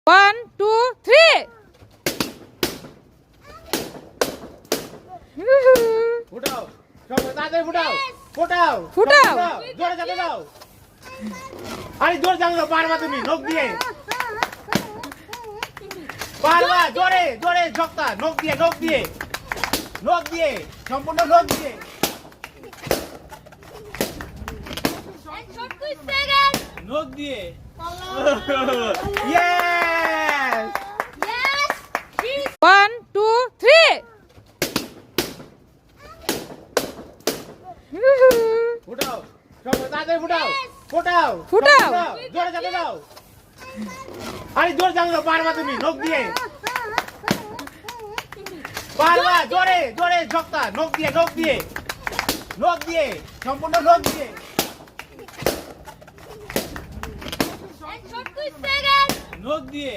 1 2 3 ফুটাও সব তাড়াতাড়ি ফুটাও ফুটাও ফুটাও। জোরে চাপে দাও আরে জোরে চাপে দাও পারবা তুমি নখ দিয়ে পারবা জোরে জোরে ঝক্কা নখ দিয়ে সম্পূর্ণ নখ দিয়ে নখ দিয়ে ইয়েস 1 2 3 ফুটাও সব তাড়াতাড়ি ফুটাও ফুটাও ফুটাও। জোরে চাপে দাও আরে জোরে চাপে দাও পারবা তুমি নখ দিয়ে পারবা জোরে জোরে ঝক্কা নখ দিয়ে সম্পূর্ণ নখ দিয়ে নখ দিয়ে